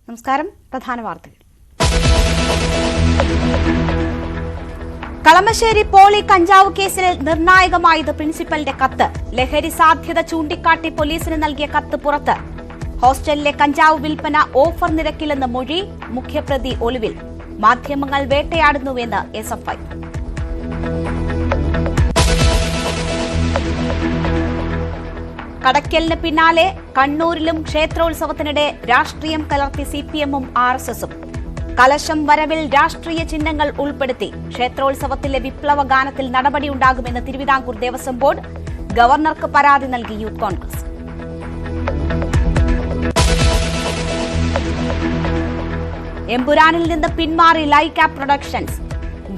നമസ്കാരം. പ്രധാന വാർത്തകൾ. കളമശ്ശേരി പോളി കഞ്ചാവ് കേസിൽ നിർണായകമായത് പ്രിൻസിപ്പലിന്റെ കത്ത്. ലഹരി സാധ്യത ചൂണ്ടിക്കാട്ടി പോലീസിന് നൽകിയ കത്ത് പുറത്ത്. ഹോസ്റ്റലിലെ കഞ്ചാവ് വിൽപ്പന ഓഫർ നിരക്കിലെന്ന് മൊഴി. മുഖ്യപ്രതി ഒളിവിൽ. മാധ്യമങ്ങൾ വേട്ടയാടുന്നുവെന്ന് SFI. കടയ്ക്കലിന് പിന്നാലെ കണ്ണൂരിലും ക്ഷേത്രോത്സവത്തിനിടെ രാഷ്ട്രീയം കലർത്തി CPM-ഉം RSS-ഉം. കലശം വരവിൽ രാഷ്ട്രീയ ചിഹ്നങ്ങൾ ഉൾപ്പെടുത്തി. ക്ഷേത്രോത്സവത്തിലെ വിപ്ലവ ഗാനത്തിൽ നടപടിയുണ്ടാകുമെന്ന് തിരുവിതാംകൂർ ദേവസ്വം ബോർഡ്. ഗവർണർക്ക് പരാതി നൽകി യൂത്ത് കോൺഗ്രസ്. എമ്പുരാനിൽ നിന്ന് പിന്മാറി ലൈക്ക പ്രൊഡക്ഷൻസ്.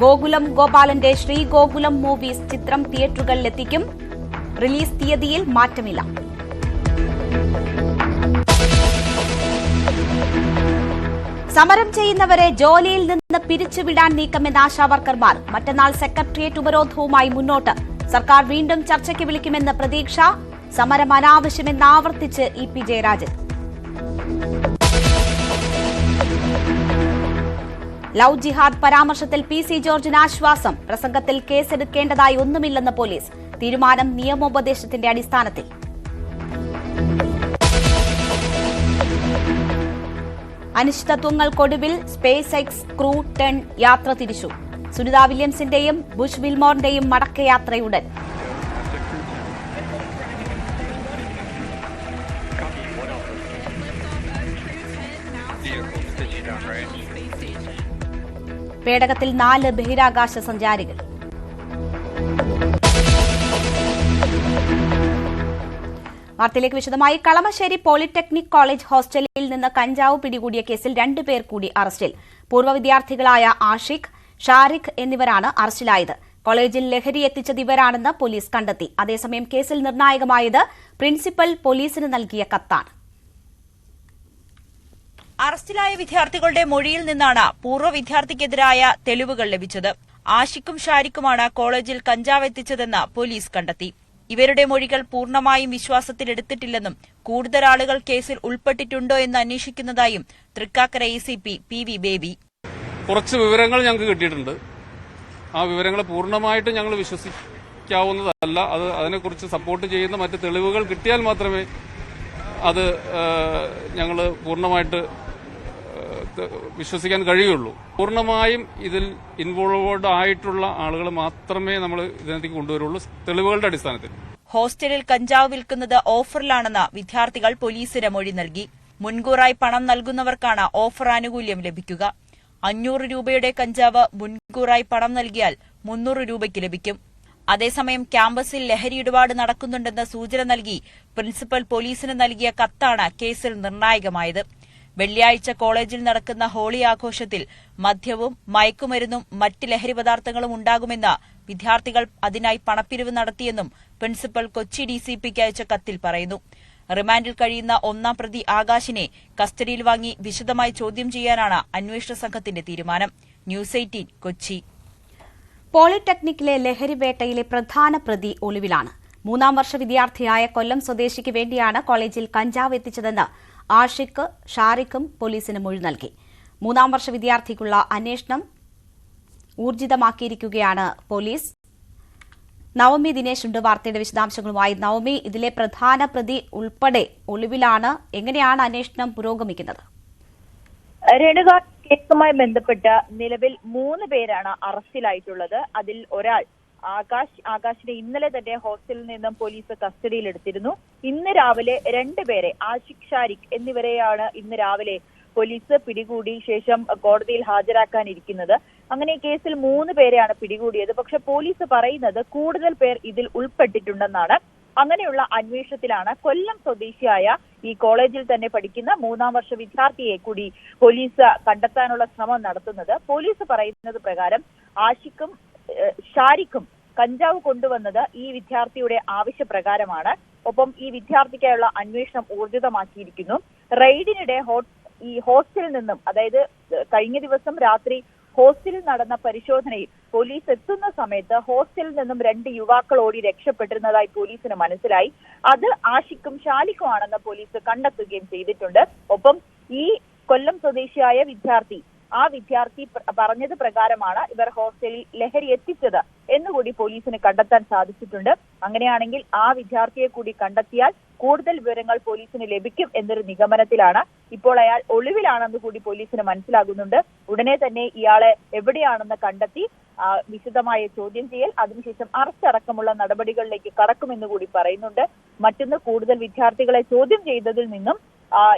ഗോകുലം ഗോപാലന്റെ ശ്രീഗോകുലം മൂവീസ് ചിത്രം തിയേറ്ററുകളിലെത്തിക്കും. റിലീസ് തീയതിയിൽ മാറ്റമില്ല. സമരം ചെയ്യുന്നവരെ ജോലിയിൽ നിന്ന് പിരിച്ചുവിടാൻ നീക്കമെന്ന് ആശാവർക്കർമാർ. മറ്റന്നാൾ സെക്രട്ടേറിയറ്റ് ഉപരോധവുമായി മുന്നോട്ട്. സർക്കാർ വീണ്ടും ചർച്ചയ്ക്ക് വിളിക്കുമെന്ന് പ്രതീക്ഷ. സമരം അനാവശ്യമെന്ന് ആവർത്തിച്ച് EP ജയരാജൻ. ലവ് ജിഹാദ് പരാമർശത്തിൽ PC ജോർജിന് ആശ്വാസം. പ്രസംഗത്തിൽ കേസെടുക്കേണ്ടതായി ഒന്നുമില്ലെന്ന് പോലീസ്. തീരുമാനം നിയമോപദേശത്തിന്റെ അടിസ്ഥാനത്തിൽ. അനിശ്ചിതത്വങ്ങൾക്കൊടുവിൽ സ്പേസ് X ക്രൂ 10 യാത്ര തിരിച്ചു. സുനിത വില്യംസിന്റെയും ബുഷ് വിൽമോറിന്റെയും മടക്കയാത്രയുടൻ. പേടകത്തിൽ 4 ബഹിരാകാശ സഞ്ചാരികൾ. വാർത്തയിലേക്ക് വിശദമായി. കളമശ്ശേരി പോളിടെക്നിക് കോളേജ് ഹോസ്റ്റലിൽ നിന്ന് കഞ്ചാവ് പിടികൂടിയ കേസിൽ 2 പേർ കൂടി അറസ്റ്റിൽ. പൂർവ്വ വിദ്യാർത്ഥികളായ ആഷിഖ്, ഷാരിഖ് എന്നിവരാണ് അറസ്റ്റിലായത്. കോളേജിൽ ലഹരി എത്തിച്ചത് ഇവരാണെന്ന് പോലീസ് കണ്ടെത്തി. അതേസമയം കേസിൽ നിർണായകമായത് പ്രിൻസിപ്പൽ പോലീസിന് നൽകിയ കത്താണ്. അറസ്റ്റിലായ വിദ്യാർത്ഥികളുടെ മൊഴിയിൽ നിന്നാണ് പൂർവ്വ വിദ്യാർത്ഥിക്കെതിരായ തെളിവുകൾ ലഭിച്ചത്. ആഷിഖും ഷാരിഖുമാണ് കോളേജിൽ കഞ്ചാവ് എത്തിച്ചതെന്ന് പോലീസ് കണ്ടെത്തി. ഇവരുടെ മൊഴികൾ പൂർണ്ണമായും വിശ്വാസത്തിലെടുത്തിട്ടില്ലെന്നും കൂടുതൽ ആളുകൾ കേസിൽ ഉൾപ്പെട്ടിട്ടുണ്ടോ എന്ന് അന്വേഷിക്കുന്നതായും തൃക്കാക്കര ACP PV ബേബി. കുറച്ച് വിവരങ്ങൾ ഞങ്ങൾക്ക് കിട്ടിയിട്ടുണ്ട്. ആ വിവരങ്ങൾ പൂർണ്ണമായിട്ട് ഞങ്ങൾ വിശ്വസിക്കാവുന്നതല്ല. അതിനെക്കുറിച്ച് സപ്പോർട്ട് ചെയ്യുന്ന മറ്റ് തെളിവുകൾ കിട്ടിയാൽ മാത്രമേ അത് ഞങ്ങൾ പൂർണ്ണമായിട്ട് വിശ്വസിക്കാൻ കഴിയുള്ളൂ. പൂർണ്ണമായും ഇതിൽ ഇൻവോൾവ്ഡ് ആയിട്ടുള്ള ആളുകൾ മാത്രമേ നമ്മൾ ഇതിനകത്തേക്ക് കൊണ്ടുവരുള്ളൂ, തെളിവുകളുടെ അടിസ്ഥാനത്തിൽ. ഹോസ്റ്റലിൽ കഞ്ചാവ് വിൽക്കുന്നത് ഓഫറിലാണെന്ന് വിദ്യാർത്ഥികൾ പോലീസിന് മൊഴി നൽകി. മുൻകൂറായി പണം നൽകുന്നവർക്കാണ് ഓഫർ ആനുകൂല്യം ലഭിക്കുക. 500 രൂപയുടെ കഞ്ചാവ് മുൻകൂറായി പണം നൽകിയാൽ 300 രൂപയ്ക്ക് ലഭിക്കും. അതേസമയം ക്യാമ്പസിൽ ലഹരി ഇടപാട് നടക്കുന്നുണ്ടെന്ന് സൂചന നൽകി പ്രിൻസിപ്പൽ പോലീസിന് നൽകിയ കത്താണ് കേസിൽ നിർണായകമായത്. വെള്ളിയാഴ്ച കോളേജിൽ നടക്കുന്ന ഹോളി ആഘോഷത്തിൽ മദ്യവും മയക്കുമരുന്നും മറ്റ് ലഹരി പദാർത്ഥങ്ങളും ഉണ്ടാകുമെന്ന് വിദ്യാർത്ഥികൾ അതിനായി പണപ്പിരിവ് നടത്തിയെന്നും പ്രിൻസിപ്പൽ കൊച്ചി DCPക്ക് അയച്ച കത്തിൽ പറയുന്നു. റിമാൻഡിൽ കഴിയുന്ന 1-ാം പ്രതി ആകാശിനെ കസ്റ്റഡിയിൽ വാങ്ങി വിശദമായി ചോദ്യം ചെയ്യാനാണ് അന്വേഷണ സംഘത്തിന്റെ തീരുമാനം. ന്യൂസ് 18 കൊച്ചി. പോളിടെക്നിക്കിലെ ലഹരിവേട്ടയിലെ പ്രധാന പ്രതി ഒളിവിലാണ്. 3-ാം വർഷ വിദ്യാർത്ഥിയായ കൊല്ലം സ്വദേശിക്ക് വേണ്ടിയാണ് കോളേജിൽ കഞ്ചാവ് എത്തിച്ചതെന്ന് ആഷിഖ്, ഷാരിഖും പോലീസിന് മൊഴി നൽകി. 3-ാം വർഷ വിദ്യാർത്ഥിക്കുള്ള അന്വേഷണം ഊർജിതമാക്കിയിരിക്കുകയാണ് പോലീസ്. നവമി ദിനേശ് ഉണ്ട് വാർത്തയുടെ വിശദാംശങ്ങളുമായി. നവമി, ഇതിലെ പ്രധാന പ്രതി ഉൾപ്പെടെ ഒളിവിലാണ്. എങ്ങനെയാണ് അന്വേഷണം പുരോഗമിക്കുന്നത്? രേണുക, കേസുമായി ബന്ധപ്പെട്ട് നിലവിൽ 3 പേരാണ് അറസ്റ്റിലായിട്ടുള്ളത്. അതിൽ ഒരാൾ ആകാശിനെ ഇന്നലെ തന്നെ ഹോസ്റ്റലിൽ നിന്നും പോലീസ് കസ്റ്റഡിയിലെടുത്തിരുന്നു. ഇന്ന് രാവിലെ 2 പേരെ, ആഷിഖ്, ഷാരിഖ് എന്നിവരെയാണ് ഇന്ന് രാവിലെ പോലീസ് പിടികൂടി ശേഷം കോടതിയിൽ ഹാജരാക്കാനിരിക്കുന്നത്. അങ്ങനെ കേസിൽ 3 പേരെയാണ് പിടികൂടിയത്. പക്ഷെ പോലീസ് പറയുന്നത് കൂടുതൽ പേർ ഇതിൽ ഉൾപ്പെട്ടിട്ടുണ്ടെന്നാണ്. അങ്ങനെയുള്ള അന്വേഷണത്തിലാണ് കൊല്ലം സ്വദേശിയായ ഈ കോളേജിൽ തന്നെ പഠിക്കുന്ന 3-ാം വർഷ വിദ്യാർത്ഥിയെ കൂടി പോലീസ് കണ്ടെത്താനുള്ള ശ്രമം നടത്തുന്നത്. പോലീസ് പറയുന്നത് പ്രകാരം ആഷിഖും ഷാരിഖും കഞ്ചാവ് കൊണ്ടുവന്നത് ഈ വിദ്യാർത്ഥിയുടെ ആവശ്യപ്രകാരമാണ്. ഒപ്പം ഈ വിദ്യാർത്ഥിക്കായുള്ള അന്വേഷണം ഊർജിതമാക്കിയിരിക്കുന്നു. റെയ്ഡിനിടെ ഈ ഹോസ്റ്റലിൽ നിന്നും, അതായത് കഴിഞ്ഞ ദിവസം രാത്രി ഹോസ്റ്റലിൽ നടന്ന പരിശോധനയിൽ പോലീസ് എത്തുന്ന സമയത്ത് ഹോസ്റ്റലിൽ നിന്നും 2 യുവാക്കൾ ഓടി രക്ഷപ്പെട്ടിരുന്നതായി പോലീസിന് മനസ്സിലായി. അത് ആഷിഖും ഷാലിഖും ആണെന്ന് പോലീസ് കണ്ടെത്തുകയും ചെയ്തിട്ടുണ്ട്. ഒപ്പം ഈ കൊല്ലം സ്വദേശിയായ വിദ്യാർത്ഥി പറഞ്ഞത് പ്രകാരമാണ് ഇവർ ഹോസ്റ്റലിൽ ലഹരി എത്തിച്ചത് എന്നുകൂടി പോലീസിന് കണ്ടെത്താൻ സാധിച്ചിട്ടുണ്ട്. അങ്ങനെയാണെങ്കിൽ ആ വിദ്യാർത്ഥിയെ കൂടി കണ്ടെത്തിയാൽ കൂടുതൽ വിവരങ്ങൾ പോലീസിന് ലഭിക്കും എന്നൊരു നിഗമനത്തിലാണ്. ഇപ്പോൾ അയാൾ ഒളിവിലാണെന്ന് കൂടി പോലീസിന് മനസ്സിലാകുന്നുണ്ട്. ഉടനെ തന്നെ ഇയാളെ എവിടെയാണെന്ന് കണ്ടെത്തി വിശദമായ ചോദ്യം ചെയ്യൽ, അതിനുശേഷം അറസ്റ്റ് അടക്കമുള്ള നടപടികളിലേക്ക് കടക്കുമെന്ന് കൂടി പറയുന്നുണ്ട്. മറ്റൊന്ന്, കൂടുതൽ വിദ്യാർത്ഥികളെ ചോദ്യം ചെയ്തതിൽ നിന്നും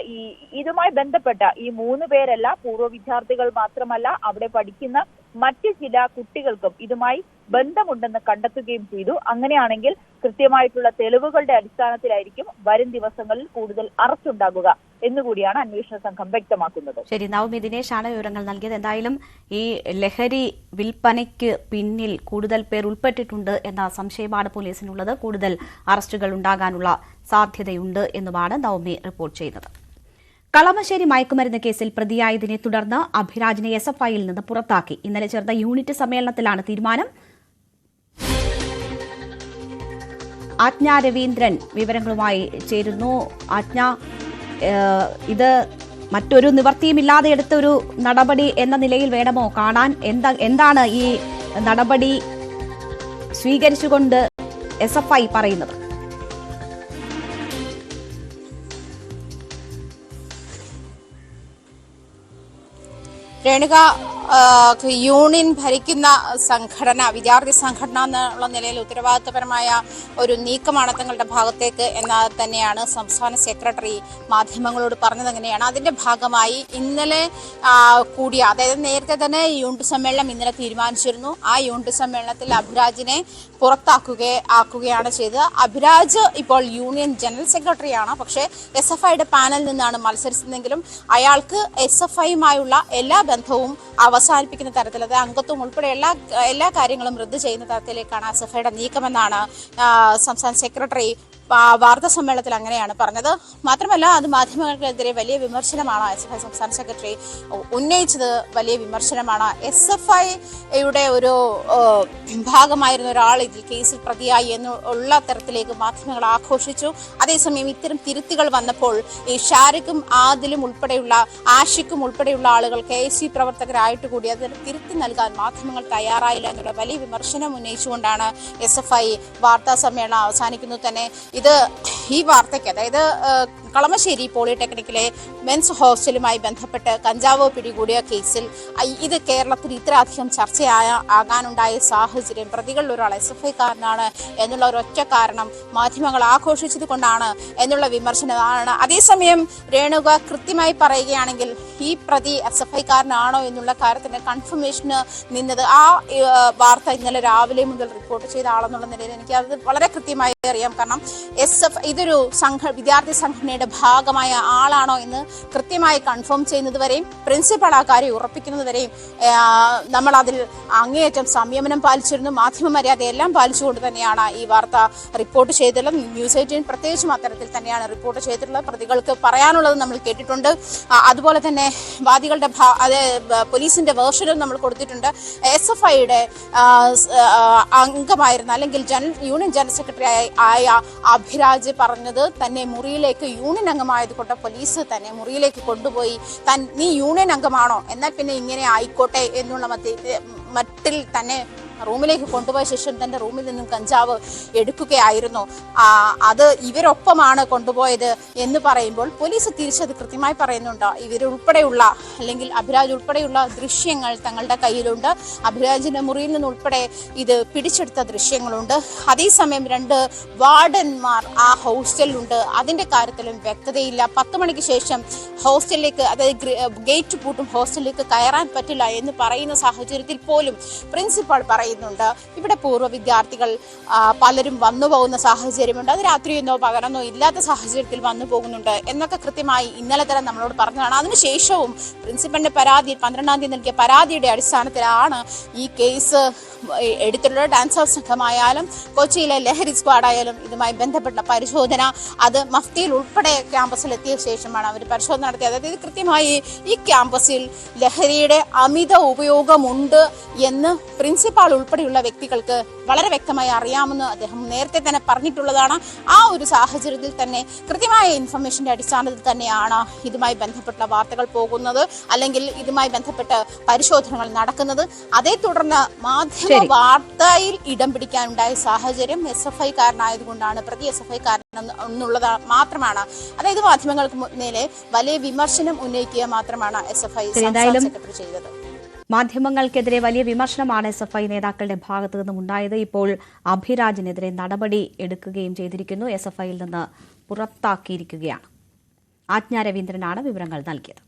ഇതുമായി ബന്ധപ്പെട്ട ഈ 3 പേരല്ല, പൂർവ്വ വിദ്യാർത്ഥികൾ മാത്രമല്ല, അവിടെ പഠിക്കുന്ന മറ്റ് ചില കുട്ടികൾക്കും ഇതുമായി ബന്ധമുണ്ടെന്ന് കണ്ടെത്തുകയും ചെയ്തു. അങ്ങനെയാണെങ്കിൽ കൃത്യമായിട്ടുള്ള തെളിവുകളുടെ അടിസ്ഥാനത്തിലായിരിക്കും വരും ദിവസങ്ങളിൽ കൂടുതൽ അറസ്റ്റ് ഉണ്ടാകുക എന്നുകൂടിയാണ് അന്വേഷണ സംഘം വ്യക്തമാക്കുന്നത്. ശരി, നവമി ദിനേശാണ് വിവരങ്ങൾ നൽകിയത്. എന്തായാലും ഈ ലഹരി വിൽപ്പനയ്ക്ക് പിന്നിൽ കൂടുതൽ പേർ ഉൾപ്പെട്ടിട്ടുണ്ട് എന്ന സംശയമാണ് പോലീസിനുള്ളത്. കൂടുതൽ അറസ്റ്റുകൾ ഉണ്ടാകാനുള്ള സാധ്യതയുണ്ട് എന്നുമാണ് നവമി റിപ്പോർട്ട് ചെയ്യുന്നത്. കളമശ്ശേരി മയക്കുമരുന്ന് കേസിൽ പ്രതിയായതിനെ തുടർന്ന് അഭിരാജിനെ SFIയിൽ നിന്ന് പുറത്താക്കി. ഇന്നലെ ചേർന്ന യൂണിറ്റ് സമ്മേളനത്തിലാണ് തീരുമാനം. ആജ്ഞ രവീന്ദ്രൻ വിവരങ്ങളുമായി ചേരുന്നു. ആജ്ഞ, ഇത് മറ്റൊരു നിവർത്തിയുമില്ലാതെ എടുത്തൊരു നടപടി എന്ന നിലയിൽ വേണമോ കാണാൻ? എന്താണ് ഈ നടപടി സ്വീകരിച്ചുകൊണ്ട് SFI പറയുന്നത്? രേണുക, യൂണിയൻ ഭരിക്കുന്ന സംഘടന, വിദ്യാർത്ഥി സംഘടന എന്നുള്ള നിലയിൽ ഉത്തരവാദിത്തപരമായ ഒരു നീക്കമാണ് തങ്ങളുടെ ഭാഗത്തേക്ക് എന്ന് തന്നെയാണ് സംസ്ഥാന സെക്രട്ടറി മാധ്യമങ്ങളോട് പറഞ്ഞത്. അങ്ങനെയാണ് അതിന്റെ ഭാഗമായി ഇന്നലെ കൂടിയ, അതായത് നേരത്തെ തന്നെ യൂണിറ്റ് സമ്മേളനം ഇന്നലെ തീരുമാനിച്ചിരുന്നു. ആ യൂണിറ്റ് സമ്മേളനത്തിൽ അഭിരാജിനെ പുറത്താക്കുകയാണ് ചെയ്തത്. അഭിരാജ് ഇപ്പോൾ യൂണിയൻ ജനറൽ സെക്രട്ടറിയാണ്. പക്ഷേ SFIയുടെ പാനലിൽ നിന്നാണ് മത്സരിച്ചതെങ്കിലും അയാൾക്ക് SFIയുമായുള്ള എല്ലാ ബന്ധവും അവസാനിപ്പിക്കുന്ന തരത്തിൽ, അത് അംഗത്വം ഉൾപ്പെടെ എല്ലാ കാര്യങ്ങളും റദ്ദ് ചെയ്യുന്ന തരത്തിലേക്കാണ് SFIയുടെ നീക്കമെന്നാണ് സംസ്ഥാന സെക്രട്ടറി വാർത്താ സമ്മേളനത്തിൽ അങ്ങനെയാണ് പറഞ്ഞത്. മാത്രമല്ല, അത് മാധ്യമങ്ങൾക്കെതിരെ വലിയ വിമർശനമാണ് SFI സംസ്ഥാന സെക്രട്ടറി ഉന്നയിച്ചത്. വലിയ വിമർശനമാണ്. SFIയുടെ ഒരു ഭാഗമായിരുന്ന ഒരാൾ ഇതിൽ കേസിൽ പ്രതിയായി എന്നുള്ള തരത്തിലേക്ക് മാധ്യമങ്ങൾ ആഘോഷിച്ചു. അതേസമയം ഇത്തരം തിരുത്തുകൾ വന്നപ്പോൾ ഈ ഷാരിഖും ആദിലും ഉൾപ്പെടെയുള്ള ആഷിഖും ഉൾപ്പെടെയുള്ള ആളുകൾ KSU പ്രവർത്തകരായിട്ട് കൂടി അതിന് തിരുത്തി നൽകാൻ മാധ്യമങ്ങൾ തയ്യാറായില്ല എന്നുള്ള വലിയ വിമർശനം ഉന്നയിച്ചുകൊണ്ടാണ് SFI വാർത്താ സമ്മേളനം അവസാനിക്കുന്നത് തന്നെ. ഈ വാർത്തയ്ക്ക്, അതായത് കളമശ്ശേരി പോളിടെക്നിക്കിലെ മെൻസ് ഹോസ്റ്റലുമായി ബന്ധപ്പെട്ട് കഞ്ചാവ് പിടികൂടിയ കേസിൽ ഇത് കേരളത്തിൽ ഇത്രയധികം ചർച്ചയാകാനുണ്ടായ സാഹചര്യം പ്രതികളിൽ ഒരാൾ SFIക്കാരനാണ് എന്നുള്ള ഒരൊറ്റ കാരണം മാധ്യമങ്ങൾ ആഘോഷിച്ചത് കൊണ്ടാണ് എന്നുള്ള വിമർശനമാണ്. അതേസമയം രേണുക കൃത്യമായി പറയുകയാണെങ്കിൽ ഈ പ്രതി SFIക്കാരനാണോ എന്നുള്ള കാര്യത്തിന്റെ കൺഫർമേഷന് നിന്നത് ആ വാർത്ത ഇന്നലെ രാവിലെ മുതൽ റിപ്പോർട്ട് ചെയ്ത ആളെന്നുള്ള നിലയിൽ എനിക്ക് അത് വളരെ കൃത്യമായി അറിയാം. കാരണം ഇതൊരു വിദ്യാർത്ഥി സംഘടനയുടെ ഭാഗമായ ആളാണോ എന്ന് കൃത്യമായി കൺഫേം ചെയ്യുന്നത് വരെയും പ്രിൻസിപ്പൾ ആ കാര്യം ഉറപ്പിക്കുന്നത് വരെയും നമ്മൾ അതിൽ അങ്ങേയറ്റം സംയമനം പാലിച്ചിരുന്നു. മാധ്യമ മര്യാദയെല്ലാം പാലിച്ചുകൊണ്ട് തന്നെയാണ് ഈ വാർത്ത റിപ്പോർട്ട് ചെയ്തിട്ടുള്ളത്. ന്യൂസ് 18 പ്രത്യേകിച്ചും അത്തരത്തിൽ തന്നെയാണ് റിപ്പോർട്ട് ചെയ്തിട്ടുള്ളത്. പ്രതികൾക്ക് പറയാനുള്ളത് നമ്മൾ കേട്ടിട്ടുണ്ട്. അതുപോലെ തന്നെ വാദികളുടെ പോലീസിന്റെ വേർഷനും നമ്മൾ കൊടുത്തിട്ടുണ്ട്. SFIയുടെ അംഗമായിരുന്ന അല്ലെങ്കിൽ യൂണിയൻ ജനറൽ സെക്രട്ടറി ആയ അഭിരാജ് പറഞ്ഞത് തന്നെ മുറിയിലേക്ക്, യൂണിയൻ അംഗമായതുകൊണ്ട് പോലീസ് തന്നെ മുറിയിലേക്ക് കൊണ്ടുപോയി നീ യൂണിയൻ അംഗമാണോ എന്നാൽ പിന്നെ ഇങ്ങനെ ആയിക്കോട്ടെ എന്നുള്ള മട്ടിൽ തന്നെ റൂമിലേക്ക് കൊണ്ടുപോയ ശേഷം തന്റെ റൂമിൽ നിന്നും കഞ്ചാവ് എടുക്കുകയായിരുന്നു. അത് ഇവരൊപ്പമാണ് കൊണ്ടുപോയത് എന്ന് പറയുമ്പോൾ പോലീസ് തിരിച്ചത് കൃത്യമായി പറയുന്നുണ്ട്. ഇവരുൾപ്പെടെയുള്ള അല്ലെങ്കിൽ അഭിരാജ് ഉൾപ്പെടെയുള്ള ദൃശ്യങ്ങൾ തങ്ങളുടെ കയ്യിലുണ്ട്. അഭിരാജിന്റെ മുറിയിൽ നിന്നുൾപ്പെടെ ഇത് പിടിച്ചെടുത്ത ദൃശ്യങ്ങളുണ്ട്. അതേസമയം 2 വാർഡന്മാർ ആ ഹോസ്റ്റലിലുണ്ട്. അതിന്റെ കാര്യത്തിലും വ്യക്തതയില്ല. 10 മണിക്ക് ശേഷം ഹോസ്റ്റലിലേക്ക്, അതായത് ഗേറ്റ് പൂട്ടും, ഹോസ്റ്റലിലേക്ക് കയറാൻ പറ്റില്ല എന്ന് പറയുന്ന സാഹചര്യത്തിൽ പോലും പ്രിൻസിപ്പൾ പറയുന്നുണ്ട് ഇവിടെ പൂർവ്വ വിദ്യാർത്ഥികൾ പലരും വന്നു പോകുന്ന സാഹചര്യമുണ്ട്. അത് രാത്രിയെന്നോ പകലെന്നോ ഇല്ലാത്ത സാഹചര്യത്തിൽ വന്നു പോകുന്നുണ്ട് എന്നൊക്കെ കൃത്യമായി ഇന്നലെ തന്നെ നമ്മളോട് പറഞ്ഞതാണ്. അതിനുശേഷവും പ്രിൻസിപ്പലിന്റെ പരാതി 12-ാം തീയതി നൽകിയ പരാതിയുടെ അടിസ്ഥാനത്തിലാണ് ഈ കേസ് എടുത്തിട്ടുള്ളത്. ഡാൻസ് ഹൗസ് സംഘമായാലും കൊച്ചിയിലെ ലഹരി സ്ക്വാഡായാലും ഇതുമായി ബന്ധപ്പെട്ട പരിശോധന അത് മഫ്തിയിൽ ഉൾപ്പെടെ ക്യാമ്പസിൽ എത്തിയ ശേഷമാണ് അവർ പരിശോധന നടത്തി. അതായത് കൃത്യമായി ഈ ക്യാമ്പസിൽ ലഹരിയുടെ അമിത ഉപയോഗമുണ്ട് എന്ന് പ്രിൻസിപ്പാൾ ഉൾപ്പെടെയുള്ള വ്യക്തികൾക്ക് വളരെ വ്യക്തമായി അറിയാമെന്ന് അദ്ദേഹം നേരത്തെ തന്നെ പറഞ്ഞിട്ടുള്ളതാണ്. ആ ഒരു സാഹചര്യത്തിൽ തന്നെ കൃത്യമായ ഇൻഫർമേഷന്റെ അടിസ്ഥാനത്തിൽ തന്നെയാണ് ഇതുമായി ബന്ധപ്പെട്ട വാർത്തകൾ പോകുന്നത്, അല്ലെങ്കിൽ ഇതുമായി ബന്ധപ്പെട്ട് പരിശോധനകൾ നടക്കുന്നത്. അതേ തുടർന്ന് മാധ്യമ വാർത്തയിൽ ഇടം പിടിക്കാനുണ്ടായ സാഹചര്യം SFI കാരനായതുകൊണ്ടാണ്, പ്രതി SFI കാരൻ എന്നുള്ളത് മാത്രമാണ്. അതായത് മാധ്യമങ്ങൾക്ക് നേരെ വലിയ വിമർശനം ഉന്നയിക്കുക മാത്രമാണ് SFI സംസ്ഥാന സെക്രട്ടറി ചെയ്തത്. മാധ്യമങ്ങൾക്കെതിരെ വലിയ വിമർശനമാണ് SFI നേതാക്കളുടെ ഭാഗത്തു നിന്നും ഉണ്ടായത്. ഇപ്പോൾ അഭിരാജിനെതിരെ നടപടി എടുക്കുകയും ചെയ്തിരിക്കുന്നു. SFIയിൽ നിന്ന് പുറത്താക്കിയിരിക്കുകയാണ്. ആജ്ഞ രവീന്ദ്രനാണ് വിവരങ്ങൾ നൽകിയത്.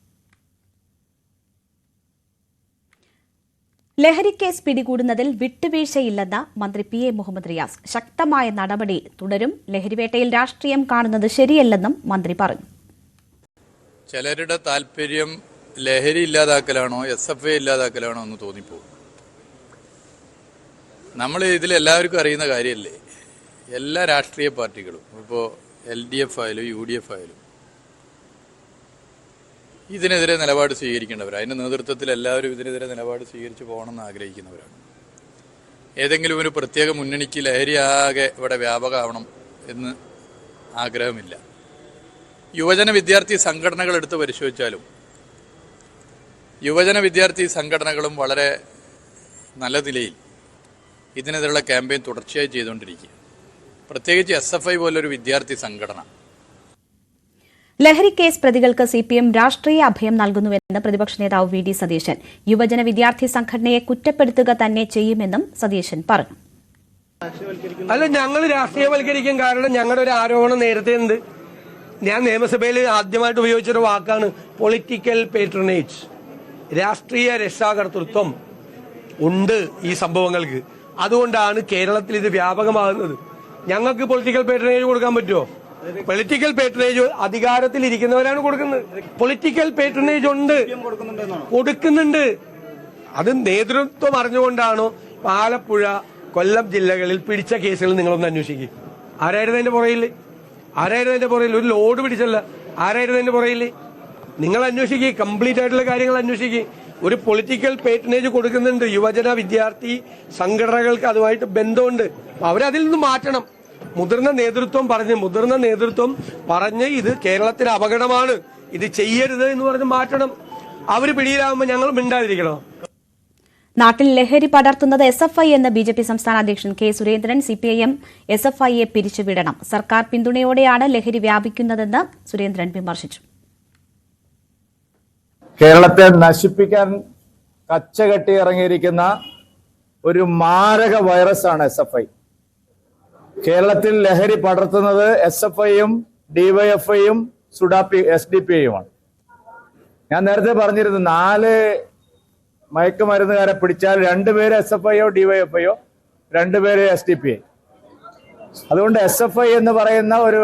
ലഹരിക്കേസ് പിടികൂടുന്നതിൽ വിട്ടുവീഴ്ചയില്ലെന്ന് മന്ത്രി PA മുഹമ്മദ് റിയാസ്. ശക്തമായ നടപടി തുടരും. ലഹരിവേട്ടയിൽ രാഷ്ട്രീയം കാണുന്നത് ശരിയല്ലെന്നും മന്ത്രി പറഞ്ഞു. ചിലരുടെ താല്പര്യം ലഹരി ഇല്ലാതാക്കലാണോ SFI ഇല്ലാതാക്കലാണോ എന്ന് തോന്നിപ്പോകും. നമ്മൾ ഇതിലെല്ലാവർക്കും അറിയുന്ന കാര്യമല്ലേ, എല്ലാ രാഷ്ട്രീയ പാർട്ടികളും ഇപ്പോൾ LDF ആയാലും UDF ആയാലും ഇതിനെതിരെ നിലപാട് സ്വീകരിക്കേണ്ടവർ, അതിൻ്റെ നേതൃത്വത്തിൽ എല്ലാവരും ഇതിനെതിരെ നിലപാട് സ്വീകരിച്ച് പോകണമെന്ന് ആഗ്രഹിക്കുന്നവരാണ്. ഏതെങ്കിലും ഒരു പ്രത്യേക മുന്നണിക്ക് ലഹരി ആകെ ഇവിടെ വ്യാപകമാവണം എന്ന് ആഗ്രഹമില്ല. യുവജന വിദ്യാർത്ഥി സംഘടനകൾ എടുത്ത് പരിശോധിച്ചാലും യുവജന വിദ്യാർത്ഥി സംഘടനകളും വളരെ നല്ല നിലയിൽ ഇതിനെതിരെയുള്ള ക്യാമ്പയിൻ തുടർച്ചയായി ചെയ്തുകൊണ്ടിരിക്കുക. പ്രത്യേകിച്ച് SFI പോലൊരു വിദ്യാർത്ഥി സംഘടന. ലഹരിക്കേസ് പ്രതികൾക്ക് CPM രാഷ്ട്രീയ അഭയം നൽകുന്നുവെന്ന് പ്രതിപക്ഷ നേതാവ് VD സതീശൻ. യുവജന വിദ്യാർത്ഥി സംഘടനയെ കുറ്റപ്പെടുത്തുക തന്നെ ചെയ്യുമെന്നും സതീശൻ പറഞ്ഞു. അല്ല, ഞങ്ങൾ രാഷ്ട്രീയവൽക്കരിക്കും. കാരണം ഞങ്ങളുടെ ഒരു ആരോപണം നേരത്തെ ഉണ്ട്. ഞാൻ നിയമസഭയിൽ ആദ്യമായിട്ട് ഉപയോഗിച്ചൊരു വാക്കാണ് പൊളിറ്റിക്കൽ പേട്രണേജ്. രാഷ്ട്രീയ രക്ഷാകർതൃത്വം ഉണ്ട് ഈ സംഭവങ്ങൾക്ക്. അതുകൊണ്ടാണ് കേരളത്തിൽ ഇത് വ്യാപകമാകുന്നത്. ഞങ്ങൾക്ക് പൊളിറ്റിക്കൽ പേട്രണേജ് കൊടുക്കാൻ പറ്റുമോ? പൊളിറ്റിക്കൽ പേട്രണേജ് അധികാരത്തിൽ ഇരിക്കുന്നവരാണ് കൊടുക്കുന്നത്. പൊളിറ്റിക്കൽ പേട്രണേജ് ഉണ്ട്, കൊടുക്കുന്നുണ്ട്. അത് നേതൃത്വം അറിഞ്ഞുകൊണ്ടാണോ? ആലപ്പുഴ, കൊല്ലം ജില്ലകളിൽ പിടിച്ച കേസുകൾ നിങ്ങളൊന്ന് അന്വേഷിക്കും. ആരായിരുന്നു അതിന്റെ പുറകിൽ? ഒരു ലോഡ് പിടിച്ചല്ല. ആരായിരുന്നു അതിന്റെ പുറകിൽ? നിങ്ങൾ അന്വേഷിക്കുക, കംപ്ലീറ്റ് ആയിട്ടുള്ള കാര്യങ്ങൾ അന്വേഷിക്കുക. ഒരു പൊളിറ്റിക്കൽ പേട്രണേജ് കൊടുക്കുന്നുണ്ട്. യുവജന വിദ്യാർത്ഥി സംഘടനകൾക്ക് അതുമായിട്ട് ബന്ധമുണ്ട്. അവരതിൽ നിന്ന് മാറ്റണം. മുതിർന്ന നേതൃത്വം പറഞ്ഞ് ഇത് കേരളത്തിന് അപകടമാണ്, ഇത് ചെയ്യരുത് എന്ന് പറഞ്ഞ് മാറ്റണം. അവര് പിടിയിലാവുമ്പോൾ ഞങ്ങൾ മിണ്ടാതിരിക്കണോ? നാട്ടിൽ ലഹരി പടർത്തുന്നത് SFI എന്ന BJP സംസ്ഥാന അധ്യക്ഷൻ K സുരേന്ദ്രൻ. CPIM SFIയെ പിരിച്ചുവിടണം. സർക്കാർ പിന്തുണയോടെയാണ് ലഹരി വ്യാപിക്കുന്നതെന്ന് സുരേന്ദ്രൻ വിമർശിച്ചു. കേരളത്തെ നശിപ്പിക്കാൻ കച്ചകെട്ടി ഇറങ്ങിയിരിക്കുന്ന ഒരു മാരക വൈറസാണ് SFI. കേരളത്തിൽ ലഹരി പടർത്തുന്നത് SFIയും DYFIയും SDPIയുമാണ്. ഞാൻ നേരത്തെ പറഞ്ഞിരുന്നു, 4 മയക്കുമരുന്നുകാരെ പിടിച്ചാൽ 2 പേര് SFIയോ DYFIയോ, 2 പേര് SDPI. അതുകൊണ്ട് SFI എന്ന് പറയുന്ന ഒരു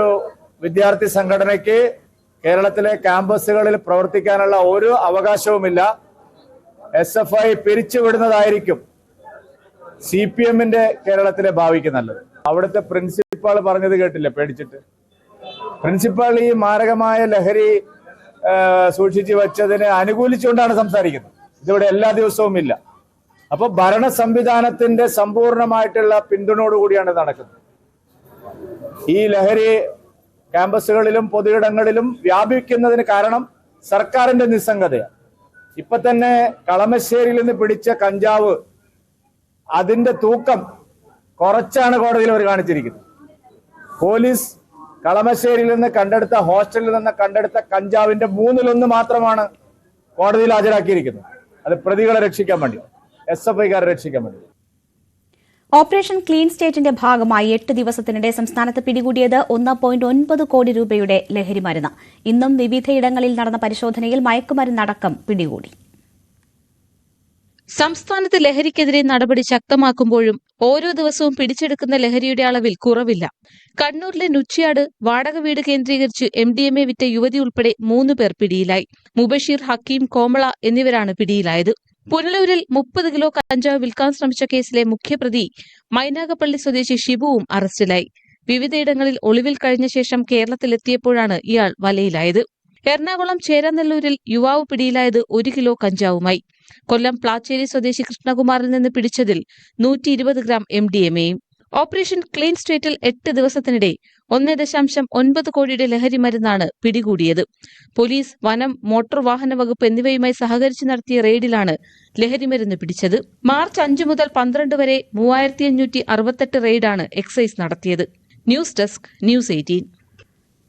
വിദ്യാർത്ഥി സംഘടനയ്ക്ക് കേരളത്തിലെ ക്യാമ്പസുകളിൽ പ്രവർത്തിക്കാനുള്ള ഒരു അവകാശവുമില്ല. SFI പിരിച്ചുവിടുന്നതായിരിക്കും CPMന്റെ കേരളത്തിലെ ഭാവിക്ക് നല്ലത്. അവിടുത്തെ പ്രിൻസിപ്പാൾ പറഞ്ഞത് കേട്ടില്ല, പേടിച്ചിട്ട്. പ്രിൻസിപ്പാൾ ഈ മാരകമായ ലഹരി സൂക്ഷിച്ചു വെച്ചതിനെ അനുകൂലിച്ചുകൊണ്ടാണ് സംസാരിക്കുന്നത്. ഇതിവിടെ എല്ലാ ദിവസവും ഇല്ല. അപ്പൊ ഭരണ സംവിധാനത്തിന്റെ സമ്പൂർണമായിട്ടുള്ള പിന്തുണയോടുകൂടിയാണ് നടക്കുന്നത്. ഈ ലഹരി ക്യാമ്പസുകളിലും പൊതുയിടങ്ങളിലും വ്യാപിക്കുന്നതിന് കാരണം സർക്കാരിന്റെ നിസ്സംഗതയാണ്. ഇപ്പൊ തന്നെ കളമശ്ശേരിയിൽ നിന്ന് പിടിച്ച കഞ്ചാവ്, അതിന്റെ തൂക്കം കുറച്ചാണ് കോടതിയിൽ അവർ കാണിച്ചിരിക്കുന്നത്. പോലീസ് കളമശ്ശേരിയിൽ നിന്ന് കണ്ടെടുത്ത, ഹോസ്റ്റലിൽ നിന്ന് കണ്ടെടുത്ത കഞ്ചാവിന്റെ 1/3 മാത്രമാണ് കോടതിയിൽ ഹാജരാക്കിയിരിക്കുന്നത്. അത് പ്രതികളെ രക്ഷിക്കാൻ വേണ്ടി, SFIക്കാരെ രക്ഷിക്കാൻ വേണ്ടി. ഓപ്പറേഷൻ ക്ലീൻ സ്റ്റേറ്റിന്റെ ഭാഗമായി 8 ദിവസത്തിനിടെ സംസ്ഥാനത്ത് പിടികൂടിയത് 1.9 കോടി രൂപയുടെ ലഹരി മരുന്ന്. ഇന്നും വിവിധയിടങ്ങളിൽ നടന്ന പരിശോധനയിൽ മയക്കുമരുന്നടക്കം പിടികൂടി. സംസ്ഥാനത്ത് ലഹരിക്കെതിരെ നടപടി ശക്തമാക്കുമ്പോഴും ഓരോ ദിവസവും പിടിച്ചെടുക്കുന്ന ലഹരിയുടെ അളവിൽ കുറവില്ല. കണ്ണൂരിലെ നുച്ചിയാട് വാടക വീട് കേന്ദ്രീകരിച്ച് MDMA വിറ്റ യുവതി ഉൾപ്പെടെ 3 പേർ പിടിയിലായി. മുബഷീർ, ഹക്കീം, കോമള എന്നിവരാണ് പിടിയിലായത്. പുനലൂരിൽ 30 കിലോ കഞ്ചാവ് വിൽക്കാൻ ശ്രമിച്ച കേസിലെ മുഖ്യപ്രതി മൈനാഗപ്പള്ളി സ്വദേശി ഷിബുവും അറസ്റ്റിലായി. വിവിധയിടങ്ങളിൽ ഒളിവിൽ കഴിഞ്ഞ ശേഷം കേരളത്തിലെത്തിയപ്പോഴാണ് ഇയാൾ വലയിലായത്. എറണാകുളം ചേരാനെല്ലൂരിൽ യുവാവ് പിടിയിലായത് 1 കിലോ കഞ്ചാവുമായി. കൊല്ലം പ്ലാച്ചേരി സ്വദേശി കൃഷ്ണകുമാറിൽ നിന്ന് പിടിച്ചതിൽ 120 ഗ്രാം MDMAയും. ഓപ്പറേഷൻ ക്ലീൻ സ്ട്രീറ്റിൽ 8 ദിവസത്തിനിടെ 1.9 കോടിയുടെ ലഹരി മരുന്നാണ് പിടികൂടിയത്. പോലീസ്, വനം, മോട്ടോർ വാഹന വകുപ്പ് എന്നിവയുമായി സഹകരിച്ച് നടത്തിയ റെയ്ഡിലാണ് ലഹരിമരുന്ന് പിടിച്ചത്. മാർച്ച് 5 മുതൽ 12 വരെ 3568 റെയ്ഡാണ് എക്സൈസ് നടത്തിയത്. News desk, news 18.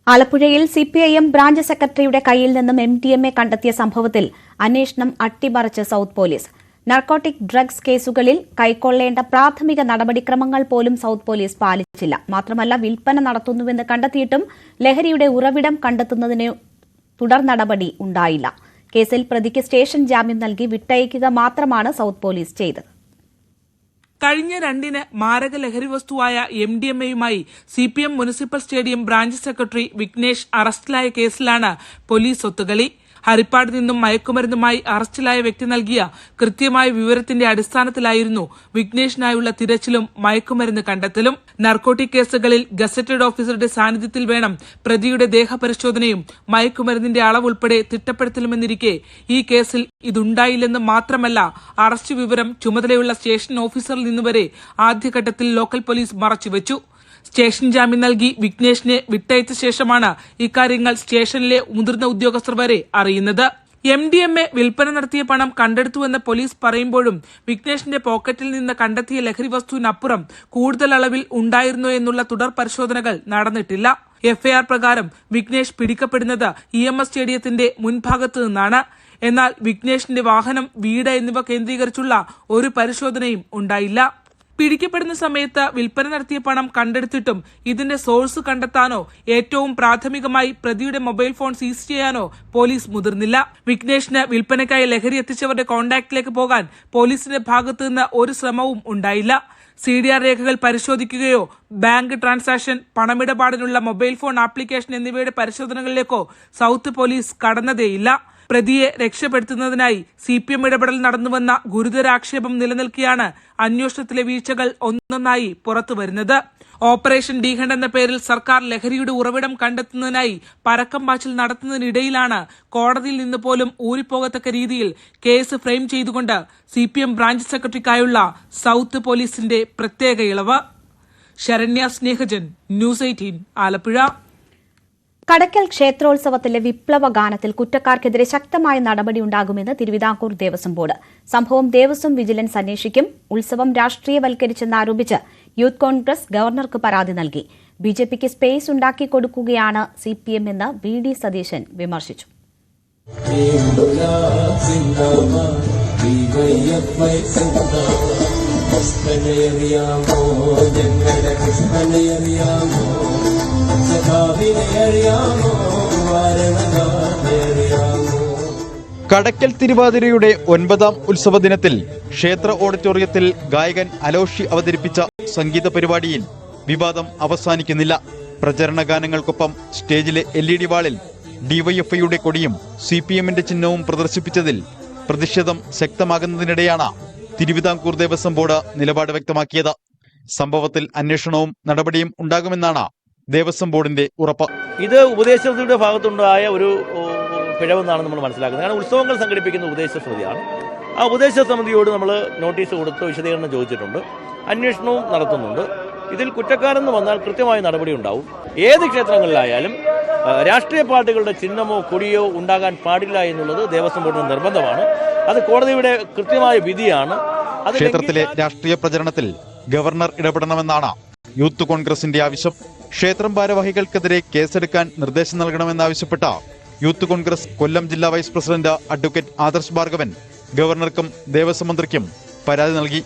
ആലപ്പുഴയിൽ CPIM ബ്രാഞ്ച് സെക്രട്ടറിയുടെ കയ്യിൽ നിന്നും MDMA കണ്ടെത്തിയ സംഭവത്തിൽ അന്വേഷണം അട്ടിമറിച്ച് സൌത്ത് പോലീസ്. നർക്കോട്ടിക് ഡ്രഗ്സ് കേസുകളിൽ കൈക്കൊള്ളേണ്ട പ്രാഥമിക നടപടിക്രമങ്ങൾ പോലും സൌത്ത് പോലീസ് പാലിച്ചില്ല. മാത്രമല്ല, വിൽപ്പന നടത്തുന്നുവെന്ന് കണ്ടെത്തിയിട്ടും ലഹരിയുടെ ഉറവിടം കണ്ടെത്തുന്നതിന് തുടർ നടപടി ഉണ്ടായില്ല. കേസിൽ പ്രതിക്ക് സ്റ്റേഷൻ ജാമ്യം നൽകി വിട്ടയക്കുക മാത്രമാണ് സൌത്ത് പോലീസ് ചെയ്തത്. കഴിഞ്ഞ 2-ന് മാരക ലഹരി വസ്തുവായ MDMAയുമായി CPM municipal stadium branch secretary Vignesh അറസ്റ്റിലായ കേസിലാണ് പോലീസ് ഒത്തുകളി. ഹരിപ്പാട് നിന്നും മയക്കുമരുന്നുമായി അറസ്റ്റിലായ വ്യക്തി നൽകിയ കൃത്യമായ വിവരത്തിന്റെ അടിസ്ഥാനത്തിലായിരുന്നു വിഘ്നേഷിനായുള്ള തിരച്ചിലും മയക്കുമരുന്ന് കണ്ടെത്തലും. നർക്കോട്ടിക് കേസുകളിൽ ഗസറ്റഡ് ഓഫീസറുടെ സാന്നിധ്യത്തിൽ വേണം പ്രതിയുടെ ദേഹപരിശോധനയും മയക്കുമരുന്നിന്റെ അളവുൾപ്പെടെ തിട്ടപ്പെടുത്തലുമെന്നിരിക്കെ ഈ കേസിൽ ഇതുണ്ടായില്ലെന്ന് മാത്രമല്ല, അറസ്റ്റ് വിവരം ചുമതലയുള്ള സ്റ്റേഷൻ ഓഫീസറിൽ നിന്നുവരെ ആദ്യഘട്ടത്തിൽ ലോക്കൽ പോലീസ് മറച്ചുവെച്ചു. സ്റ്റേഷൻ ജാമ്യം നൽകി വിഘ്നേഷിനെ വിട്ടയച്ച ശേഷമാണ് ഇക്കാര്യങ്ങൾ സ്റ്റേഷനിലെ മുതിർന്ന ഉദ്യോഗസ്ഥർ വരെ അറിയുന്നത്. MDMA വിൽപ്പന നടത്തിയ പണം കണ്ടെടുത്തുവെന്ന് പോലീസ് പറയുമ്പോഴും വിഘ്നേഷിന്റെ പോക്കറ്റിൽ നിന്ന് കണ്ടെത്തിയ ലഹരി വസ്തുവിനപ്പുറം കൂടുതൽ അളവിൽ ഉണ്ടായിരുന്നോ എന്നുള്ള തുടർ പരിശോധനകൾ നടന്നിട്ടില്ല. FIR പ്രകാരം വിഘ്നേഷ് പിടിക്കപ്പെടുന്നത് EMS സ്റ്റേഡിയത്തിന്റെ മുൻഭാഗത്ത് നിന്നാണ്. എന്നാൽ വിഘ്നേഷിന്റെ വാഹനം, വീട് എന്നിവ കേന്ദ്രീകരിച്ചുള്ള ഒരു പരിശോധനയും ഉണ്ടായില്ല. പിടിക്കപ്പെടുന്ന സമയത്ത് വിൽപ്പന നടത്തിയ പണം കണ്ടെടുത്തിട്ടും ഇതിന്റെ സോഴ്സ് കണ്ടെത്താനോ ഏറ്റവും പ്രാഥമികമായി പ്രതിയുടെ മൊബൈൽ ഫോൺ സീസ് ചെയ്യാനോ പോലീസ് മുതിർന്നില്ല. വിഘ്നേഷിന് വിൽപ്പനയ്ക്കായി ലഹരി എത്തിച്ചവരുടെ കോൺടാക്റ്റിലേക്ക് പോകാൻ പോലീസിന്റെ ഭാഗത്തുനിന്ന് ഒരു ശ്രമവും ഉണ്ടായില്ല. CDR രേഖകൾ പരിശോധിക്കുകയോ ബാങ്ക് ട്രാൻസാക്ഷൻ, പണമിടപാടിനുള്ള മൊബൈൽ ഫോൺ ആപ്ലിക്കേഷൻ എന്നിവയുടെ പരിശോധനകളിലേക്കോ സൌത്ത് പോലീസ് കടന്നതേയില്ല. പ്രതിയെ രക്ഷപ്പെടുത്തുന്നതിനായി CPM ഇടപെടൽ നടന്നുവെന്ന ഗുരുതരാക്ഷേപം നിലനിൽക്കെയാണ് അന്വേഷണത്തിലെ വീഴ്ചകൾ ഒന്നൊന്നായി പുറത്തുവരുന്നത്. ഓപ്പറേഷൻ ഡീഹണ്ട് എന്ന പേരിൽ സർക്കാർ ലഹരിയുടെ ഉറവിടം കണ്ടെത്തുന്നതിനായി പരക്കം പാച്ചിൽ നടത്തുന്നതിനിടയിലാണ് കോടതിയിൽ നിന്ന് പോലും ഊരിപ്പോകത്തക്ക രീതിയിൽ കേസ് ഫ്രെയിം ചെയ്തുകൊണ്ട് CPM ബ്രാഞ്ച് സെക്രട്ടറിക്കായുള്ള സൌത്ത് പോലീസിന്റെ പ്രത്യേക ഇളവ്. ശരണ്യ സ്നേഹജൻ, ന്യൂസ് 18, ആലപ്പുഴ. കടയ്ക്കൽ ക്ഷേത്രോത്സവത്തിലെ വിപ്ലവ ഗാനത്തിൽ കുറ്റക്കാർക്കെതിരെ ശക്തമായ നടപടിയുണ്ടാകുമെന്ന് തിരുവിതാംകൂർ ദേവസ്വം ബോർഡ്. സംഭവം ദേവസ്വം വിജിലൻസ് അന്വേഷിക്കും. ഉത്സവം രാഷ്ട്രീയവൽക്കരിച്ചെന്നാരോപിച്ച് യൂത്ത് കോൺഗ്രസ് ഗവർണർക്ക് പരാതി നൽകി. BJPക്ക് സ്പേസ് ഉണ്ടാക്കി കൊടുക്കുകയാണ് CPM എന്ന് VD സതീശൻ വിമർശിച്ചു. കടയ്ക്കൽ തിരുവാതിരയുടെ 9ാം ഉത്സവ ദിനത്തിൽ ക്ഷേത്ര ഓഡിറ്റോറിയത്തിൽ ഗായകൻ അലോഷി അവതരിപ്പിച്ച സംഗീത പരിപാടിയിൽ വിവാദം അവസാനിക്കുന്നില്ല. പ്രചരണ ഗാനങ്ങൾക്കൊപ്പം സ്റ്റേജിലെ LED വാളിൽ DYFIയുടെ കൊടിയും CPMന്റെ ചിഹ്നവും പ്രദർശിപ്പിച്ചതിൽ പ്രതിഷേധം ശക്തമാകുന്നതിനിടെയാണ് തിരുവിതാംകൂർ ദേവസ്വം ബോർഡ് നിലപാട് വ്യക്തമാക്കിയത്. സംഭവത്തിൽ അന്വേഷണവും നടപടിയും ഉണ്ടാകുമെന്നാണ് ദേവസ്വം ബോർഡിന്റെ ഉറപ്പ്. ഇത് ഉപദേശകരുടെ ഭാഗത്തുണ്ടായ ഒരു പിഴവെന്നാണ് നമ്മൾ മനസ്സിലാക്കുന്നത്. കാരണം ഉത്സവങ്ങൾ സംഘടിപ്പിക്കുന്ന ഉപദേശ സമിതിയാണ്. ആ ഉപദേശ സമിതിയോട് നമ്മൾ നോട്ടീസ് കൊടുത്ത് വിശദീകരണം ചോദിച്ചിട്ടുണ്ട്. അന്വേഷണവും നടത്തുന്നുണ്ട്. ഇതിൽ കുറ്റക്കാരെന്ന് വന്നാൽ കൃത്യമായ നടപടി ഉണ്ടാവും. ഏത് ക്ഷേത്രങ്ങളിലായാലും രാഷ്ട്രീയ പാർട്ടികളുടെ ചിഹ്നമോ കൊടിയോ ഉണ്ടാകാൻ പാടില്ല എന്നുള്ളത് ദേവസ്വം ബോർഡിന് നിർബന്ധമാണ്. അത് കോടതിയുടെ കൃത്യമായ വിധിയാണ്. ക്ഷേത്രത്തിലെ രാഷ്ട്രീയ പ്രചരണത്തിൽ ഗവർണർ ഇടപെടണമെന്നാണ് യൂത്ത് കോൺഗ്രസിന്റെ ആവശ്യം. ക്ഷേത്രം ഭാരവാഹികൾക്കെതിരെ കേസെടുക്കാൻ നിർദ്ദേശം നൽകണമെന്നാവശ്യപ്പെട്ട യൂത്ത് കോൺഗ്രസ് കൊല്ലം ജില്ലാ vice president advocate Adarsh Bhargavan ഗവർണർക്കും ദേവസ്വം മന്ത്രിക്കും പരാതി നൽകി.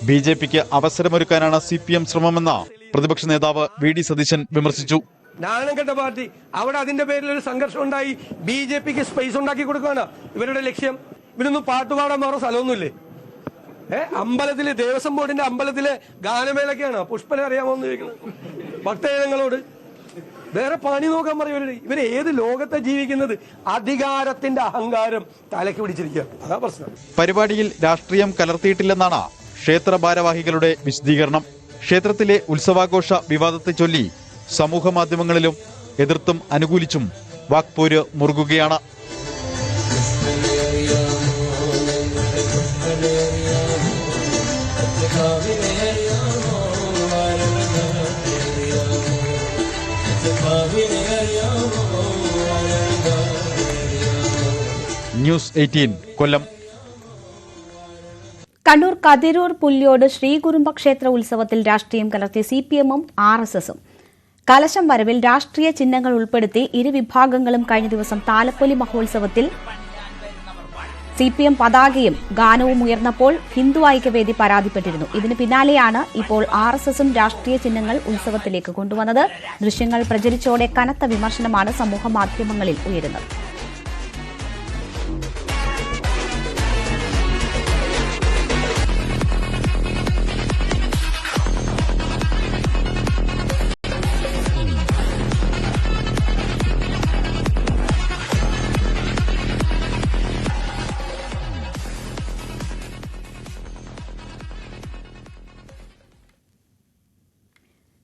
BJPക്ക് അവസരമൊരുക്കാനാണ് CPM ശ്രമമെന്ന് പ്രതിപക്ഷ നേതാവ് VD സതീശൻ വിമർശിച്ചു. നാണംകെട്ട പാർട്ടി, അവിടെ അതിന്റെ പേരിൽ ഒരു സംഘർഷം ഉണ്ടായി. BJPക്ക് സ്പേസ് ഉണ്ടാക്കി കൊടുക്കുകയാണ് ഇവരുടെ ലക്ഷ്യം. ഇവരൊന്നും പാട്ടുപാടാൻ വേറെ സ്ഥലമൊന്നുമില്ലേ? അമ്പലത്തിലെ ദേവസ്വം ബോർഡിന്റെ അമ്പലത്തിലെ ഗാനമേളൊക്കെയാണ്. പുഷ്പനെ അറിയാമോന്ന് ചോദിക്കുന്നത് ഭക്തജനങ്ങളോട്. വേറെ പണി നോക്കാൻ പറയും. ഇവര് ഏത് ലോകത്തെ ജീവിക്കുന്നത്? അധികാരത്തിന്റെ അഹങ്കാരം തലയ്ക്ക് പിടിച്ചിരിക്കുക. അതാ പ്രശ്നം. പരിപാടിയിൽ രാഷ്ട്രീയം കലർത്തിയിട്ടില്ലെന്നാണ് ക്ഷേത്ര ഭാരവാഹികളുടെ വിശദീകരണം. ക്ഷേത്രത്തിലെ ഉത്സവാഘോഷ വിവാദത്തെ ചൊല്ലി സമൂഹ മാധ്യമങ്ങളിലും എതിർത്തും അനുകൂലിച്ചും വാക്പോര് മുറുകുകയാണ്. ന്യൂസ് 18 കൊല്ലം. കണ്ണൂർ കതിരൂർ പുല്യോട് ശ്രീകുറുമ്പ ക്ഷേത്ര ഉത്സവത്തിൽ രാഷ്ട്രീയം കലർത്തി സിപിഎമ്മും ആർഎസ്എസും. കലശം വരവിൽ രാഷ്ട്രീയ ചിഹ്നങ്ങൾ ഉൾപ്പെടുത്തി ഇരുവിഭാഗങ്ങളും കഴിഞ്ഞ ദിവസം താലപ്പൊലി മഹോത്സവത്തിൽ സിപിഎം പതാകയും ഗാനവും ഉയർന്നപ്പോൾ ഹിന്ദു ഐക്യവേദി പരാതിപ്പെട്ടിരുന്നു. ഇതിന് പിന്നാലെയാണ് ഇപ്പോൾ ആർഎസ്എസും രാഷ്ട്രീയ ചിഹ്നങ്ങൾ ഉത്സവത്തിലേക്ക് കൊണ്ടുവന്നത്. ദൃശ്യങ്ങൾ പ്രചരിച്ചോടെ കനത്ത വിമർശനമാണ് സമൂഹമാധ്യമങ്ങളിൽ ഉയരുന്നത്.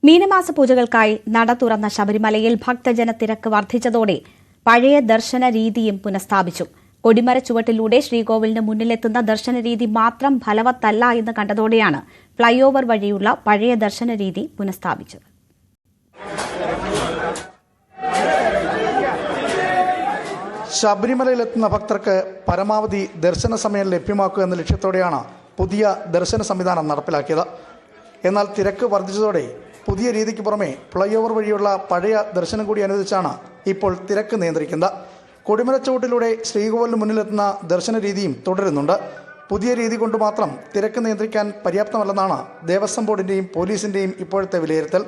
മീനമാസ പൂജകൾക്കായി നട തുറന്ന ശബരിമലയിൽ ഭക്തജന തിരക്ക് വർദ്ധിച്ചതോടെ പഴയ ദർശന രീതിയും പുനഃസ്ഥാപിച്ചു. കൊടിമര ചുവട്ടിലൂടെ ശ്രീകോവിലിന് മുന്നിലെത്തുന്ന ദർശന രീതി മാത്രം ഫലവത്തല്ല എന്ന് കണ്ടതോടെയാണ് ഫ്ളൈ ഓവർ വഴിയുള്ള പഴയ ദർശന രീതി പുനഃസ്ഥാപിച്ചത്. ശബരിമലയിലെത്തുന്ന ഭക്തർക്ക് പരമാവധി ദർശന സമയം ലഭ്യമാക്കുക എന്ന ലക്ഷ്യത്തോടെയാണ് പുതിയ ദർശന സംവിധാനം നടപ്പിലാക്കിയത്. എന്നാൽ തിരക്ക് വർദ്ധിച്ചതോടെ പുതിയ രീതിക്ക് പുറമെ ഫ്ളൈ ഓവർ വഴിയുള്ള പഴയ ദർശനം കൂടി അനുവദിച്ചാണ് ഇപ്പോൾ തിരക്ക് നിയന്ത്രിക്കുന്നത്. കൊടിമരച്ചുവട്ടിലൂടെ ശ്രീകോവിലിന് മുന്നിലെത്തുന്ന ദർശന രീതിയും തുടരുന്നുണ്ട്. പുതിയ രീതി കൊണ്ട് മാത്രം തിരക്ക് നിയന്ത്രിക്കാൻ പര്യാപ്തമല്ലെന്നാണ് ദേവസ്വം ബോർഡിൻ്റെയും പോലീസിൻ്റെയും ഇപ്പോഴത്തെ വിലയിരുത്തൽ.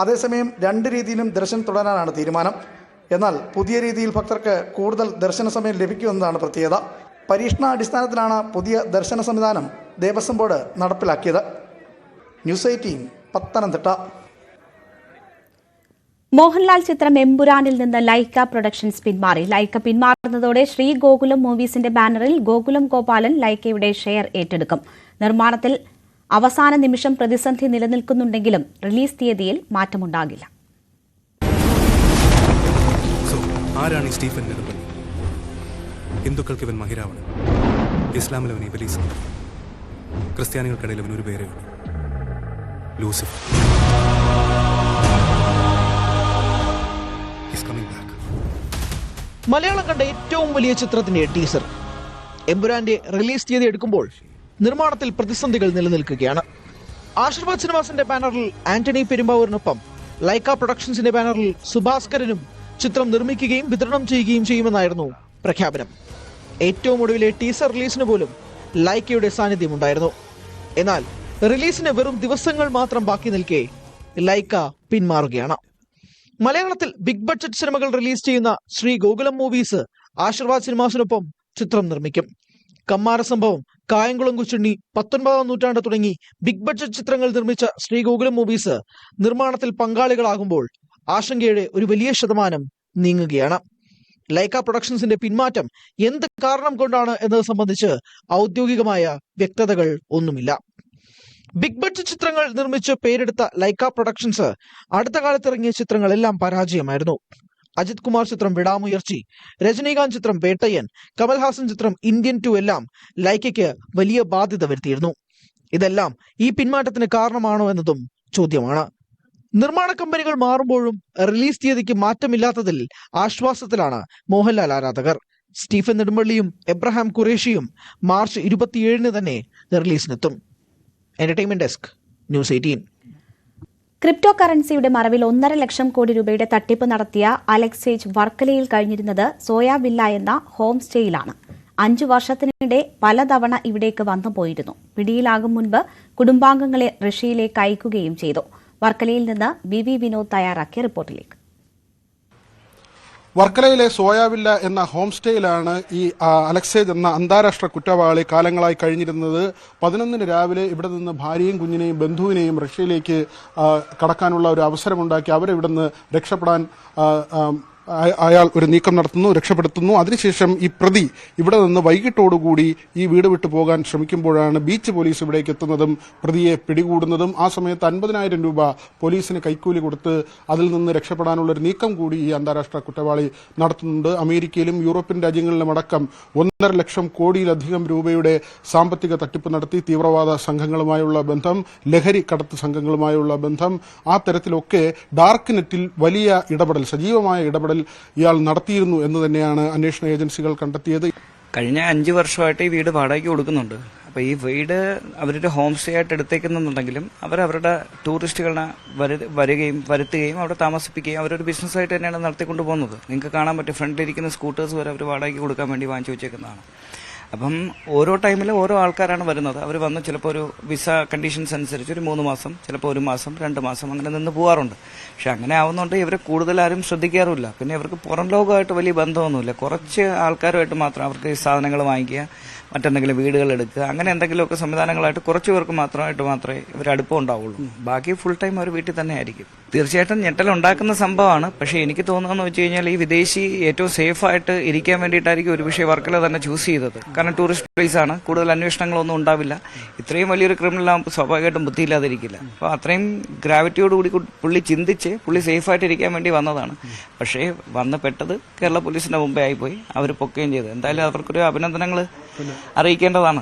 അതേസമയം രണ്ട് രീതിയിലും ദർശനം തുടരാനാണ് തീരുമാനം. എന്നാൽ പുതിയ രീതിയിൽ ഭക്തർക്ക് കൂടുതൽ ദർശന സമയം ലഭിക്കുമെന്നതാണ് പ്രത്യേകത. പരീക്ഷണാടിസ്ഥാനത്തിലാണ് പുതിയ ദർശന സംവിധാനം ദേവസ്വം ബോർഡ് നടപ്പിലാക്കിയത്. ന്യൂസ് 18 പത്തനംതിട്ട. മോഹൻലാൽ ചിത്രം എമ്പുരാനിൽ നിന്ന് ലൈക്ക പ്രൊഡക്ഷൻസ് പിന്മാറി. ലൈക്ക പിന്മാറുന്നതോടെ ശ്രീ ഗോകുലം മൂവീസിന്റെ ബാനറിൽ ഗോകുലം ഗോപാലൻ ലൈക്കയുടെ ഷെയർ ഏറ്റെടുക്കും. നിർമ്മാണത്തിൽ അവസാന നിമിഷം പ്രതിസന്ധി നിലനിൽക്കുന്നുണ്ടെങ്കിലും റിലീസ് തീയതിയിൽ മാറ്റമുണ്ടാകില്ല. ആരാണ് ഈ സ്റ്റീഫൻ നെടുമ്പള്ളി? ഹിന്ദുക്കൾക്ക് ഇവൻ മഹിരാവണൻ, ഇസ്ലാമിൽ അവൻ ഇബലീസ്, ക്രിസ്ത്യാനികൾക്കിടയിൽ അവൻ ഒരു പേരേ ഉള്ളൂ, ലൂസിഫർ. മലയാളം കണ്ട ഏറ്റവും വലിയ ചിത്രത്തിന്റെ ടീസർ എമ്പുരാന്റെ റിലീസ് തീയതി എടുക്കുമ്പോൾ നിർമ്മാണത്തിൽ പ്രതിസന്ധികൾ നിലനിൽക്കുകയാണ്. ആശീർവാദ് സിനിമാസിന്റെ ബാനറിൽ ആന്റണി പെരുമ്പാവൂരിനൊപ്പം ലൈക്ക പ്രൊഡക്ഷൻസിന്റെ ബാനറിൽ സുഭാസ്കരനും ചിത്രം നിർമ്മിക്കുകയും വിതരണം ചെയ്യുകയും ചെയ്യുമെന്നായിരുന്നു പ്രഖ്യാപനം. ഏറ്റവും ഒടുവിലെ ടീസർ റിലീസിന് പോലും ലൈക്കയുടെ സാന്നിധ്യമുണ്ടായിരുന്നു. എന്നാൽ റിലീസിന് വെറും ദിവസങ്ങൾ മാത്രം ബാക്കി നിൽക്കെ ലൈക്ക പിന്മാറുകയാണ്. മലയാളത്തിൽ ബിഗ് ബഡ്ജറ്റ് സിനിമകൾ റിലീസ് ചെയ്യുന്ന ശ്രീ ഗോകുലം മൂവീസ് ആശീർവാദ് സിനിമാസിനൊപ്പം ചിത്രം നിർമ്മിക്കും. കമ്മാര സംഭവം, കായംകുളം കൊച്ചുണ്ണി, 19ാം നൂറ്റാണ്ട് തുടങ്ങി ബിഗ് ബഡ്ജറ്റ് ചിത്രങ്ങൾ നിർമ്മിച്ച ശ്രീ ഗോകുലം മൂവീസ് നിർമ്മാണത്തിൽ പങ്കാളികളാകുമ്പോൾ ആശങ്കയുടെ ഒരു വലിയ ശതമാനം നീങ്ങുകയാണ്. ലൈക്ക പ്രൊഡക്ഷൻസിന്റെ പിന്മാറ്റം എന്ത് കാരണം കൊണ്ടാണ് എന്നത് സംബന്ധിച്ച് ഔദ്യോഗികമായ വ്യക്തതകൾ ഒന്നുമില്ല. ബിഗ് ബഡ്ജറ്റ് ചിത്രങ്ങൾ നിർമ്മിച്ച് പേരെടുത്ത ലൈക്ക പ്രൊഡക്ഷൻസ് അടുത്ത കാലത്ത് ഇറങ്ങിയ ചിത്രങ്ങളെല്ലാം പരാജയമായിരുന്നു. അജിത് കുമാർ ചിത്രം വിടാമുയർച്ചി, രജനീകാന്ത് ചിത്രം വേട്ടയ്യൻ, കമൽഹാസൻ ചിത്രം ഇന്ത്യൻ 2 എല്ലാം ലൈക്കയ്ക്ക് വലിയ ബാധ്യത വരുത്തിയിരുന്നു. ഇതെല്ലാം ഈ പിന്മാറ്റത്തിന് കാരണമാണോ എന്നതും ചോദ്യമാണ്. നിർമ്മാണ കമ്പനികൾ മാറുമ്പോഴും റിലീസ് തീയതിക്ക് മാറ്റമില്ലാത്തതിൽ ആശ്വാസത്തിലാണ് മോഹൻലാൽ ആരാധകർ. സ്റ്റീഫൻ നെടുമ്പള്ളിയും എബ്രഹാം ഖുറേഷിയും മാർച്ച് 27 തന്നെ റിലീസിനെത്തും. Entertainment desk, news 18. ക്രിപ്റ്റോ കറൻസിയുടെ മറവിൽ 1.5 ലക്ഷം കോടി രൂപയുടെ തട്ടിപ്പ് നടത്തിയ അലക്സേജ് വർക്കലയിൽ കഴിഞ്ഞിരുന്നത് സോയാ വില്ല എന്ന ഹോം സ്റ്റേയിലാണ്. 5 വർഷത്തിനിടെ പലതവണ ഇവിടേക്ക് വന്നുപോയിരുന്നു. പിടിയിലാകും മുൻപ് കുടുംബാംഗങ്ങളെ റഷ്യയിലേക്ക് അയക്കുകയും ചെയ്തു. വർക്കലയിൽ നിന്ന് വി വിനോദ് തയ്യാറാക്കിയ റിപ്പോർട്ടിലേക്ക്. വർക്കലയിലെ സോയാവില്ല എന്ന ഹോം സ്റ്റേയിലാണ് ഈ അലക്സേജ് എന്ന അന്താരാഷ്ട്ര കുറ്റവാളി കാലങ്ങളായി കഴിഞ്ഞിരുന്നത്. 11 രാവിലെ ഇവിടെ നിന്ന് ഭാര്യയും കുഞ്ഞിനെയും ബന്ധുവിനെയും റഷ്യയിലേക്ക് കടക്കാനുള്ള ഒരു അവസരമുണ്ടാക്കി അവരെ ഇവിടെ നിന്ന് രക്ഷപ്പെടാൻ അയാൾ ഒരു നീക്കം നടത്തുന്നു, രക്ഷപ്പെടുത്തുന്നു. അതിനുശേഷം ഈ പ്രതി ഇവിടെ നിന്ന് വൈകിട്ടോടുകൂടി ഈ വീട് വിട്ടു പോകാൻ ശ്രമിക്കുമ്പോഴാണ് ബീച്ച് പോലീസ് ഇവിടേക്ക് എത്തുന്നതും പ്രതിയെ പിടികൂടുന്നതും. ആ സമയത്ത് 50,000 രൂപ പോലീസിന് കൈക്കൂലി കൊടുത്ത് അതിൽ നിന്ന് രക്ഷപ്പെടാനുള്ള ഒരു നീക്കം കൂടി ഈ അന്താരാഷ്ട്ര കുറ്റവാളി നടത്തുന്നുണ്ട്. അമേരിക്കയിലും യൂറോപ്യൻ രാജ്യങ്ങളിലും അടക്കം 1.5 ലക്ഷം കോടിയിലധികം രൂപയുടെ സാമ്പത്തിക തട്ടിപ്പ് നടത്തി തീവ്രവാദ സംഘങ്ങളുമായുള്ള ബന്ധം, ലഹരി കടത്ത് സംഘങ്ങളുമായുള്ള ബന്ധം, ആ തരത്തിലൊക്കെ ഡാർക്ക് നെറ്റിൽ വലിയ ഇടപെടൽ, സജീവമായ ഇടപെടൽ ഇയാൾ നടത്തിയിരുന്നു എന്ന് തന്നെയാണ് അന്വേഷണ ഏജൻസികൾ കണ്ടെത്തിയത്. കഴിഞ്ഞ 5 വർഷമായിട്ട് ഈ വീട് വാടകയ്ക്ക് കൊടുക്കുന്നുണ്ട്. അപ്പോൾ ഈ വീട് അവരുടെ ഹോം സ്റ്റേ ആയിട്ട് എടുത്തേക്കുന്നുണ്ടെങ്കിലും അവരുടെ ടൂറിസ്റ്റുകളെ വരുത്തുകയും അവിടെ താമസിപ്പിക്കുകയും അവരൊരു ബിസിനസ്സായിട്ട് തന്നെയാണ് നടത്തിക്കൊണ്ട് പോകുന്നത്. നിങ്ങൾക്ക് കാണാൻ പറ്റും, ഫ്രണ്ടിലിരിക്കുന്ന സ്കൂട്ടേഴ്സ് വരെ അവർ വാടകയ്ക്ക് കൊടുക്കാൻ വേണ്ടി വാങ്ങിച്ചു വെച്ചേക്കുന്നതാണ്. അപ്പം ഓരോ ടൈമിലും ഓരോ ആൾക്കാരാണ് വരുന്നത്. അവർ വന്ന് ചിലപ്പോൾ ഒരു വിസ കണ്ടീഷൻസ് അനുസരിച്ച് ഒരു 3 മാസം, ചിലപ്പോൾ 1 മാസം, 2 മാസം അങ്ങനെ നിന്ന് പോകാറുണ്ട്. പക്ഷെ അങ്ങനെ ആവുന്നതുകൊണ്ട് ഇവരെ കൂടുതൽ ആരും ശ്രദ്ധിക്കാറുമില്ല. പിന്നെ ഇവർക്ക് പുറം ലോകമായിട്ട് വലിയ ബന്ധമൊന്നുമില്ല. കുറച്ച് ആൾക്കാരുമായിട്ട് മാത്രം അവർക്ക് ഈ സാധനങ്ങൾ വാങ്ങിക്കുക, മറ്റെന്തെങ്കിലും വീടുകൾ എടുക്കുക, അങ്ങനെ എന്തെങ്കിലുമൊക്കെ സംവിധാനങ്ങളായിട്ട് കുറച്ച് പേർക്ക് മാത്രമേ ഇവർ അടുപ്പം ഉണ്ടാവുള്ളൂ. ബാക്കി ഫുൾ ടൈം അവർ വീട്ടിൽ തന്നെ ആയിരിക്കും. തീർച്ചയായിട്ടും ഞെട്ടലുണ്ടാക്കുന്ന സംഭവമാണ്. പക്ഷേ എനിക്ക് തോന്നുന്നതെന്ന് വെച്ച് കഴിഞ്ഞാൽ ഈ വിദേശി ഏറ്റവും സേഫായിട്ട് ഇരിക്കാൻ വേണ്ടിയിട്ടായിരിക്കും ഒരു പക്ഷേ വർക്കല തന്നെ ചൂസ് ചെയ്തത്. കാരണം ടൂറിസ്റ്റ് പ്ലേസ് ആണ്, കൂടുതൽ അന്വേഷണങ്ങളൊന്നും ഉണ്ടാവില്ല. ഇത്രയും വലിയൊരു ക്രിമിനൽ ആകുമ്പോൾ സ്വാഭാവികമായിട്ടും ബുദ്ധിയില്ലാതിരിക്കില്ല. അപ്പോൾ അത്രയും ഗ്രാവിറ്റിയോടുകൂടി പുള്ളി ചിന്തിച്ച് പുള്ളി സേഫായിട്ട് ഇരിക്കാൻ വേണ്ടി വന്നതാണ്. പക്ഷേ വന്ന് പെട്ടത് കേരള പോലീസിന്റെ മുമ്പേ ആയിപ്പോയി. അവർ പൊക്കുകയും ചെയ്തു. എന്തായാലും അവർക്കൊരു അഭിനന്ദനങ്ങൾ അറിയിക്കേണ്ടതാണ്.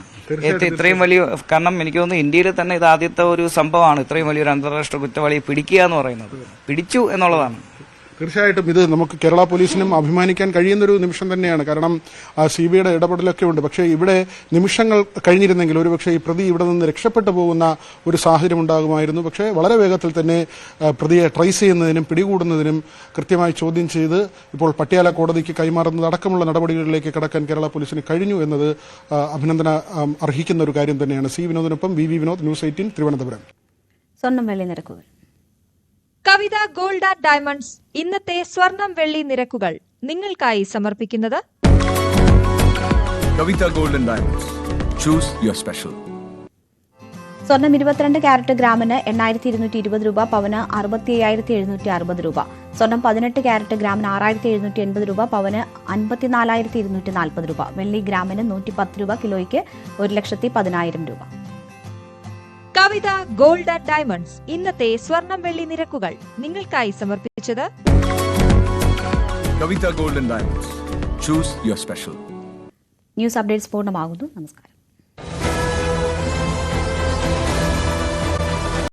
ഇത്രയും വലിയ, കാരണം എനിക്ക് തോന്നുന്നു ഇന്ത്യയിൽ തന്നെ ഇത് ആദ്യത്തെ ഒരു സംഭവമാണ് ഇത്രയും വലിയൊരു അന്താരാഷ്ട്ര കുറ്റവാളിയെ പിടിക്കുക എന്ന് പറയുന്നത്. പിടിച്ചു എന്നുള്ളതാണ്. തീർച്ചയായിട്ടും ഇത് നമുക്ക് കേരള പോലീസിനും അഭിമാനിക്കാൻ കഴിയുന്നൊരു നിമിഷം തന്നെയാണ്. കാരണം CBIയുടെ ഇടപെടലൊക്കെ ഉണ്ട്. പക്ഷേ ഇവിടെ നിമിഷങ്ങൾ കഴിഞ്ഞിരുന്നെങ്കിൽ ഒരുപക്ഷെ ഈ പ്രതി ഇവിടെ നിന്ന് രക്ഷപ്പെട്ടു പോകുന്ന ഒരു സാഹചര്യം ഉണ്ടാകുമായിരുന്നു. പക്ഷേ വളരെ വേഗത്തിൽ തന്നെ പ്രതിയെ ട്രേസ് ചെയ്യുന്നതിനും പിടികൂടുന്നതിനും കൃത്യമായി ചോദ്യം ചെയ്ത് ഇപ്പോൾ പട്യാല കോടതിക്ക് കൈമാറുന്നതടക്കമുള്ള നടപടികളിലേക്ക് കടക്കാൻ കേരള പോലീസിന് കഴിഞ്ഞു എന്നത് അഭിനന്ദന അർഹിക്കുന്ന ഒരു കാര്യം തന്നെയാണ്. സി വിനോദിനൊപ്പം VV വിനോദ്, News 18 തിരുവനന്തപുരം. സ്വർണ്ണം വെള്ളി നിരക്കുകൾ. കവിത ഗോൾഡ് ആൻഡ് ഡയമണ്ട്സ് ഇന്നത്തെ സ്വർണം വെള്ളി നിരക്കുകൾ നിങ്ങൾക്കായി സമർപ്പിക്കുന്നത് Kavitha gold and diamonds. Choose your special. സ്വർണം 22 ക്യാരറ്റ് ഗ്രാമിന് 8,220 രൂപ, പവന് 65,760 രൂപ. സ്വർണം 18 ക്യാരറ്റ് ഗ്രാമിന് 6,780 രൂപ, പവന് 54,240 രൂപ. വെള്ളി ഗ്രാമിന് 110 രൂപ, കിലോയ്ക്ക് 1,10,10,000 രൂപ. കവിത ഗോൾഡ് ആൻഡ് ഡയമണ്ട്സ് ഇന്നത്തെ സ്വർണം വെള്ളി നിരക്കുകൾ നിങ്ങൾക്കായി സമർപ്പിച്ചത് Kavitha gold and diamonds. Choose your special. News updates പൂർണ്ണമാകുന്നു. നമസ്കാരം.